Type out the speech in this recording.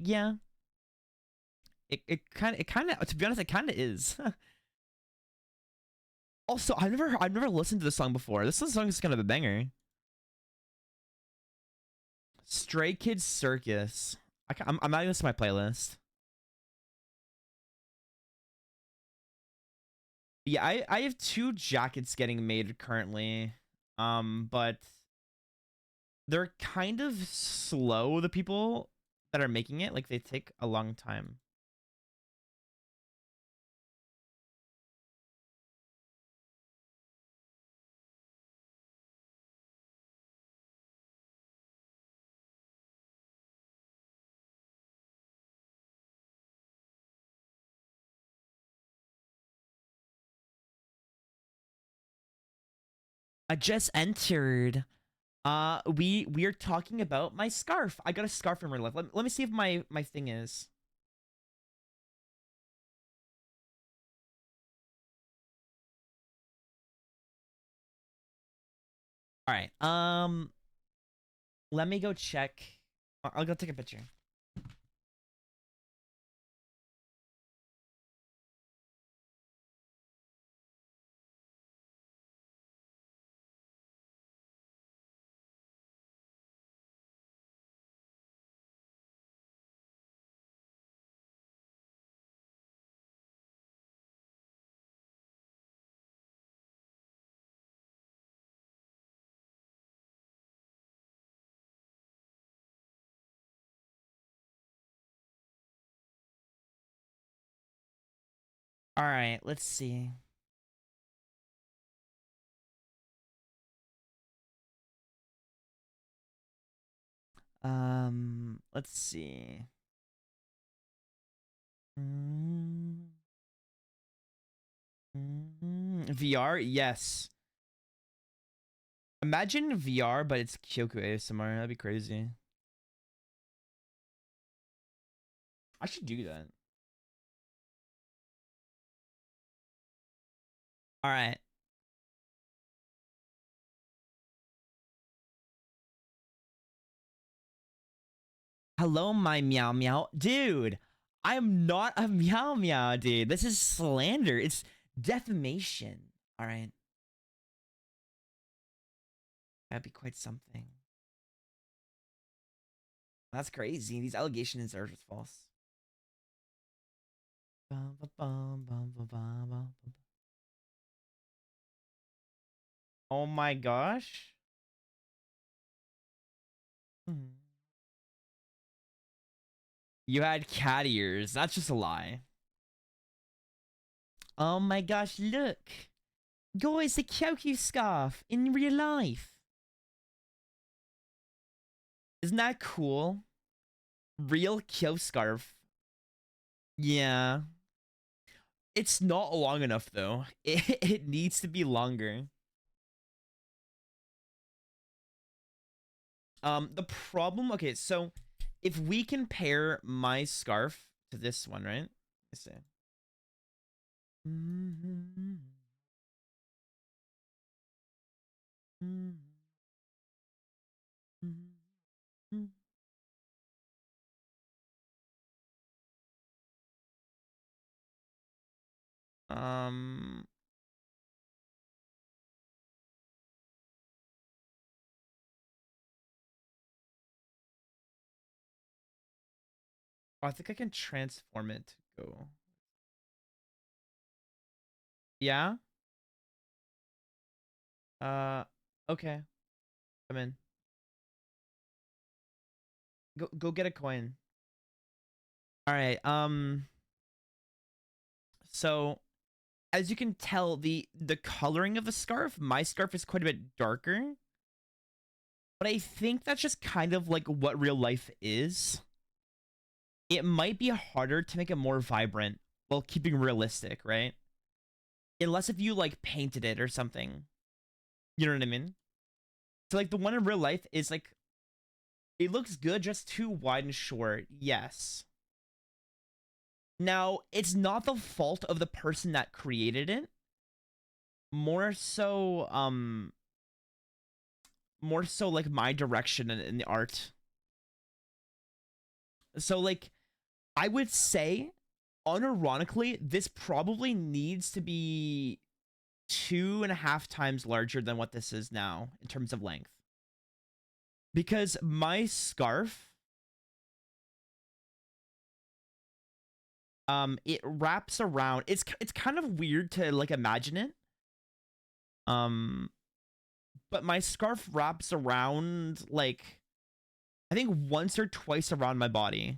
Yeah. It kind of to be honest, it kind of is. Also, I've never listened to this song before. This song is kind of a banger. Stray Kids Circus. I'm adding this to my playlist. Yeah, I have two jackets getting made currently. But they're kind of slow, the people that are making it. Like they take a long time. I just entered. We're talking about my scarf. I got a scarf in real life. Let me see if my thing is. All right. Let me go check. I'll go take a picture. All right. Let's see. Let's see. Mm, VR, yes. Imagine VR, but it's Kyoku ASMR. That'd be crazy. I should do that. All right. Hello, my meow meow. Dude, I am not a meow meow, dude. This is slander. It's defamation. All right. That'd be quite something. That's crazy. These allegations are just false. Bum, bum, bum, bum, bum, bum, bum, bum. Oh my gosh. Hmm. You had cat ears. That's just a lie. Oh my gosh, look. Guys, the Kyoku scarf in real life. Isn't that cool? Real Kyo scarf. Yeah. It's not long enough though. It needs to be longer. The problem, okay, so if we compare my scarf to this one, right? Let's see. Um, I think I can transform it to go. Yeah? Uh, okay. Come in. Go get a coin. All right. So as you can tell, the coloring of the scarf, my scarf is quite a bit darker. But I think that's just kind of like what real life is. It might be harder to make it more vibrant while keeping realistic, right? Unless if you like painted it or something. You know what I mean? So like the one in real life is like it looks good, just too wide and short. Yes. Now, it's not the fault of the person that created it. More so, more so like my direction in the art. So like I would say unironically, this probably needs to be 2.5 times larger than what this is now in terms of length. Because my scarf, it wraps around. It's kind of weird to like imagine it. But my scarf wraps around like I think once or twice around my body.